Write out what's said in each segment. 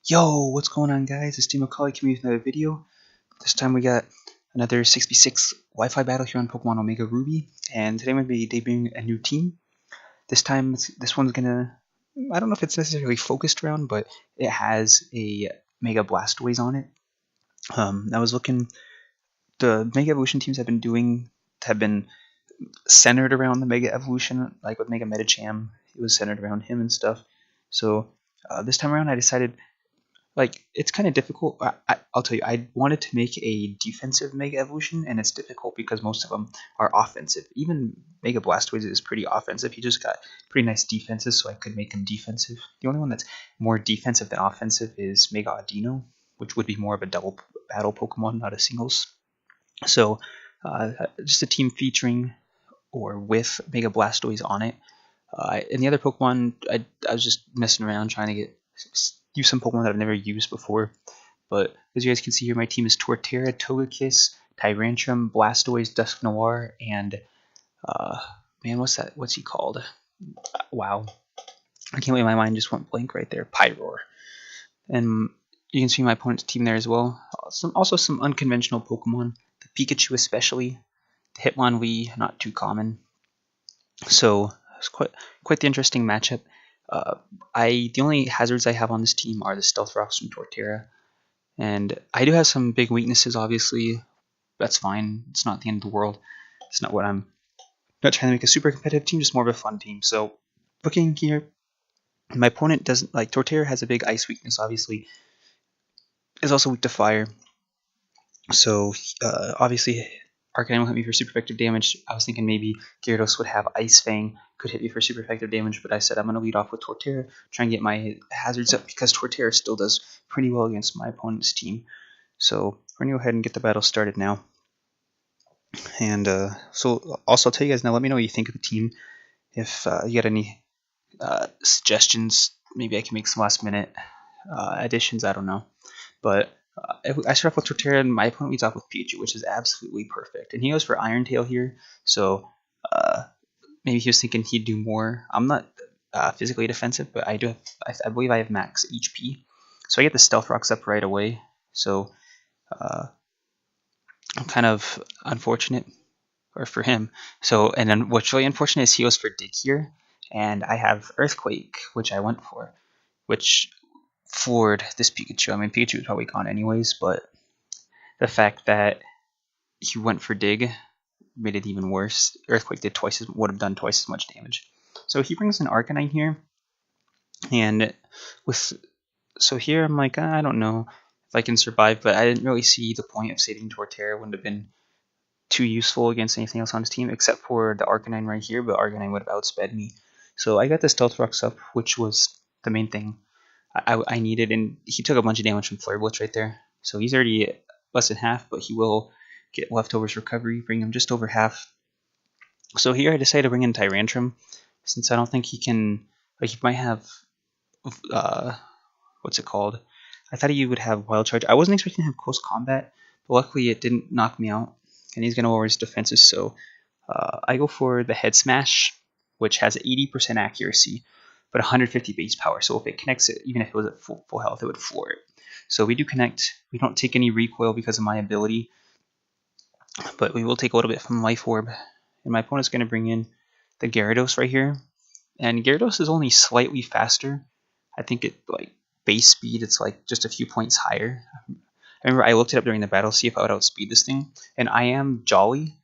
Yo, what's going on, guys? It's Team Macaulay coming with another video. This time we got another 6v6 Wi-Fi battle here on Pokemon Omega Ruby, and today I'm going to be debuting a new team. This time, this one's gonna, I don't know if it's necessarily focused around, but it has a Mega Blastoise on it. I was looking, the Mega Evolution teams have been centered around the Mega Evolution, like with Mega Medicham, it was centered around him and stuff. So this time around I decided, like, it's kind of difficult. I'll tell you, I wanted to make a defensive Mega Evolution, and it's difficult because most of them are offensive. Even Mega Blastoise is pretty offensive. He just got pretty nice defenses, so I could make him defensive. The only one that's more defensive than offensive is Mega Audino, which would be more of a double battle Pokemon, not a singles. So, just a team featuring or with Mega Blastoise on it. And the other Pokemon, I was just messing around trying to use some Pokemon that I've never used before. But as you guys can see here, my team is Torterra, Togekiss, Tyrantrum, Blastoise, Dusknoir, and man, what's he called? Wow, I can't believe my mind just went blank right there. Pyroar. And you can see my opponent's team there as well. Also some unconventional Pokemon. The Pikachu especially. The Hitmonlee, not too common. So it's quite the interesting matchup. The only hazards I have on this team are the Stealth Rocks from Torterra, and I do have some big weaknesses. Obviously, that's fine. It's not the end of the world. It's not what I'm not trying to make a super competitive team, just more of a fun team. So looking here, my opponent doesn't like Torterra has a big ice weakness. Obviously, is also weak to fire. So obviously, Arcanine will hit me for super effective damage. I was thinking maybe Gyarados would have Ice Fang, could hit me for super effective damage, but I said I'm going to lead off with Torterra, try and get my hazards up because Torterra still does pretty well against my opponent's team. So we're going to go ahead and get the battle started now. And so also I'll tell you guys now, let me know what you think of the team. If you got any suggestions, maybe I can make some last minute additions, I don't know. But I start off with Torterra, and my opponent leads off with Pikachu, which is absolutely perfect. And he goes for Iron Tail here, so maybe he was thinking he'd do more. I'm not physically defensive, but I believe I have max HP. So I get the Stealth Rocks up right away. So I'm kind of unfortunate, or for him. So, and then what's really unfortunate is he goes for Dig here, and I have Earthquake, which I went for, which floored this Pikachu. I mean, Pikachu was probably gone anyways, but the fact that he went for Dig made it even worse. Earthquake would have done twice as much damage. So he brings an Arcanine here, and so here I'm like, I don't know if I can survive, but I didn't really see the point of saving Torterra. Wouldn't have been too useful against anything else on his team except for the Arcanine right here, but Arcanine would have outsped me. So I got the Stealth Rocks up, which was the main thing I needed, and he took a bunch of damage from Flare Blitz right there. So he's already less than half, but he will get Leftovers Recovery, bring him just over half. So here I decided to bring in Tyrantrum, since I don't think he can, like, he might have, what's it called? I thought he would have Wild Charge. I wasn't expecting to have Close Combat, but luckily it didn't knock me out, and he's going to lower his defenses, so I go for the Head Smash, which has 80% accuracy, but 150 base power. So if it connects it, even if it was at full health, it would floor it. So we do connect. We don't take any recoil because of my ability, but we will take a little bit from Life Orb. And my opponent's going to bring in the Gyarados right here. And Gyarados is only slightly faster. I think it, like, base speed, it's like just a few points higher. I remember I looked it up during the battle to see if I would outspeed this thing. And I am Jolly,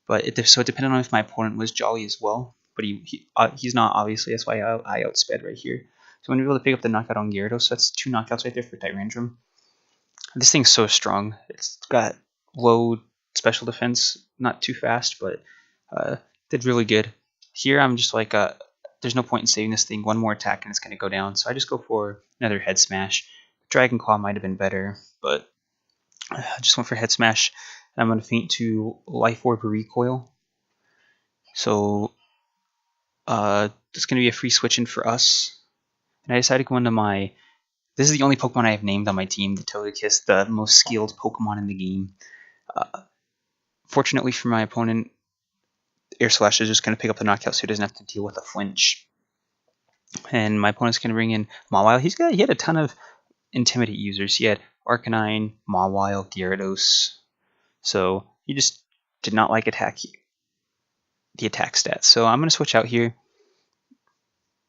but it depended on if my opponent was Jolly as well. But he's not, obviously. That's why I outsped right here. So I'm going to be able to pick up the knockout on Gyarados. So that's 2 knockouts right there for Tyrantrum. This thing's so strong. It's got low special defense, not too fast, but did really good. Here I'm just like, there's no point in saving this thing. One more attack and it's going to go down. So I just go for another Head Smash. Dragon Claw might have been better, but I just went for Head Smash. And I'm going to feint to Life Orb Recoil. So it's going to be a free switch in for us. And I decided to go into my... This is the only Pokemon I have named on my team, the Togekiss, the most skilled Pokemon in the game. Fortunately for my opponent, Air Slash is just going to pick up the knockout so he doesn't have to deal with a flinch. And my opponent's going to bring in Mawile. He had a ton of intimidate users. He had Arcanine, Mawile, Gyarados. So he just did not like the attack stats. So I'm gonna switch out here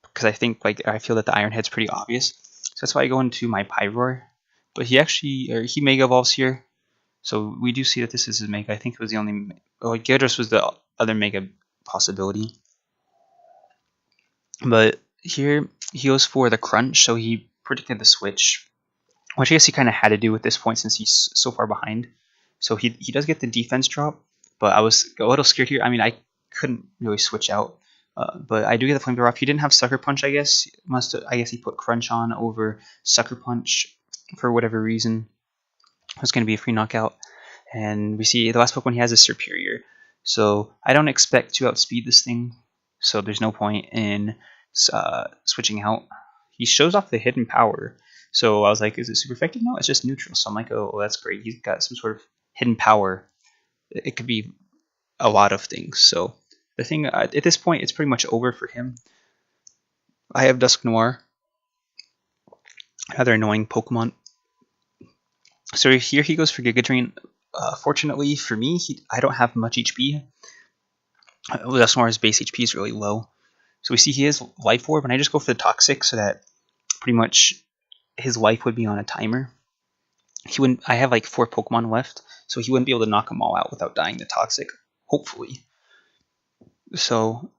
because I feel that the Iron Head's pretty obvious. So that's why I go into my Pyroar. But he Mega Evolves here. So we do see that this is his Mega. I think it was the only. Oh, Gyarados was the other Mega possibility. But here he goes for the Crunch, so he predicted the switch, which I guess he kind of had to do at this point since he's so far behind. So he does get the defense drop, but I was a little scared here. I mean, I couldn't really switch out, but I do get the Flamethrower off. He didn't have Sucker Punch, I guess. I guess he put Crunch on over Sucker Punch for whatever reason. It was going to be a free knockout. And we see the last Pokemon he has is Superior. So I don't expect to outspeed this thing, so there's no point in switching out. He shows off the hidden power. So I was like, is it super effective? No, it's just neutral. So I'm like, oh, well, that's great. He's got some sort of hidden power. It could be a lot of things. So the thing, at this point, it's pretty much over for him. I have Dusknoir. Another annoying Pokemon. So here he goes for Giga Drain. Fortunately for me, I don't have much HP. Dusknoir's base HP is really low. So we see he has Life Orb, and I just go for the Toxic so that pretty much his life would be on a timer. He wouldn't. I have like 4 Pokemon left, so he wouldn't be able to knock them all out without dying to Toxic, hopefully. So,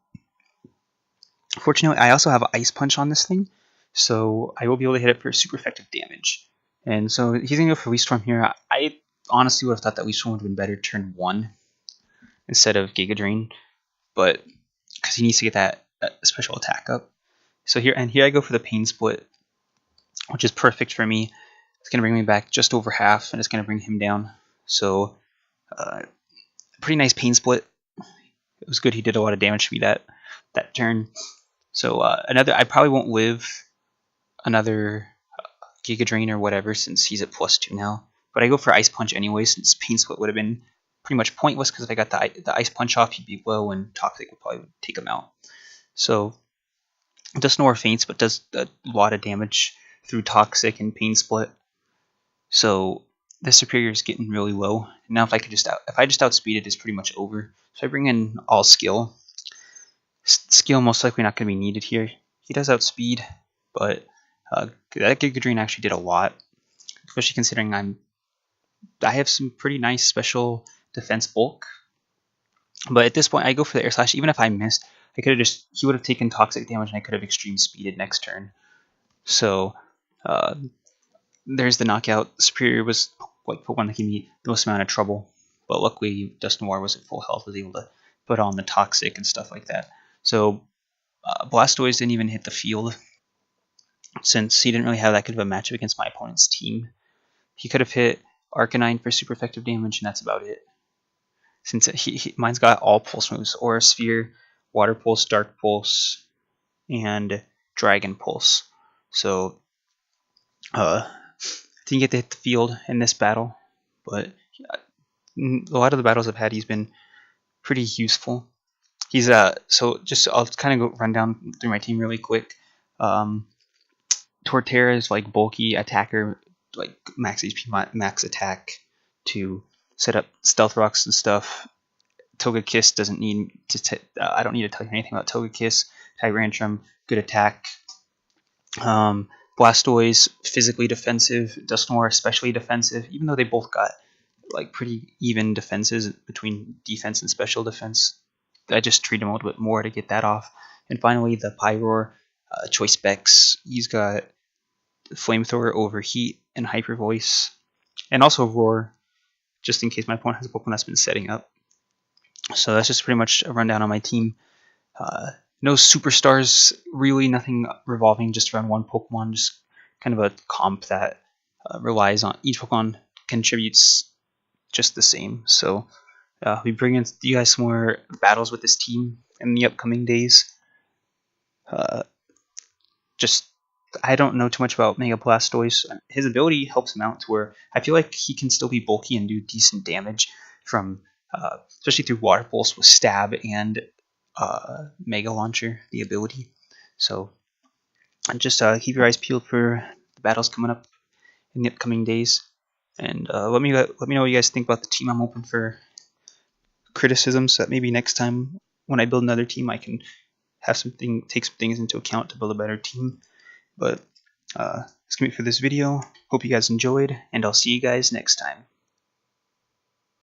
fortunately, I also have Ice Punch on this thing, so I will be able to hit it for super effective damage. And so he's going to go for Leaf Storm here. I honestly would have thought that Leaf Storm would have been better turn 1 instead of Giga Drain, but because he needs to get that special attack up. So here I go for the Pain Split, which is perfect for me. It's going to bring me back just over half, and it's going to bring him down. So, pretty nice Pain Split. It was good. He did a lot of damage to me that turn. So I probably won't live another Giga Drain or whatever since he's at +2 now. But I go for Ice Punch anyway since Pain Split would have been pretty much pointless because if I got the Ice Punch off, he'd be low and Toxic would probably take him out. So Dusknoir faints, but does a lot of damage through Toxic and Pain Split. So the Superior is getting really low. Now if I just outspeed it, it's pretty much over. So I bring in all Skill. Skill most likely not going to be needed here. He does outspeed, but that Giga Drain actually did a lot, especially considering I have some pretty nice special defense bulk. But at this point, I go for the Air Slash. Even if I missed, he would have taken Toxic damage, and I could have Extreme Speeded next turn. So there's the knockout. Superior was like Pokemon that gave me the most amount of trouble, but luckily Dusknoir was at full health, was able to put on the Toxic and stuff like that. So Blastoise didn't even hit the field since he didn't really have that good of a matchup against my opponent's team. He could have hit Arcanine for super effective damage, and that's about it. Since mine's got all Pulse moves: Aura Sphere, Water Pulse, Dark Pulse, and Dragon Pulse. So didn't get to hit the field in this battle, but a lot of the battles I've had, he's been pretty useful. He's so just I'll kind of go run down through my team really quick. Torterra is like bulky attacker, like max HP, max attack to set up Stealth Rocks and stuff. Togekiss doesn't need to. I don't need to tell you anything about Togekiss. Tyrantrum, good attack. Blastoise, physically defensive. Dusknoir, especially defensive. Even though they both got like pretty even defenses between defense and special defense, I just treat him a little bit more to get that off. And finally, the Pyroar, Choice Specs. He's got Flamethrower, Overheat, and Hyper Voice, and also Roar, just in case my opponent has a Pokemon that's been setting up. So that's just pretty much a rundown on my team. No superstars, really, nothing revolving just around one Pokemon, just kind of a comp that relies on each Pokemon contributes just the same. So we bring in you guys some more battles with this team in the upcoming days. I don't know too much about Mega Blastoise. His ability helps him out to where I feel like he can still be bulky and do decent damage from, especially through Water Pulse with Stab and Mega Launcher, the ability. So just keep your eyes peeled for the battles coming up in the upcoming days. And let me know what you guys think about the team. I'm open for criticism, so that maybe next time when I build another team, I can take some things into account to build a better team. But that's gonna be it for this video. Hope you guys enjoyed, and I'll see you guys next time.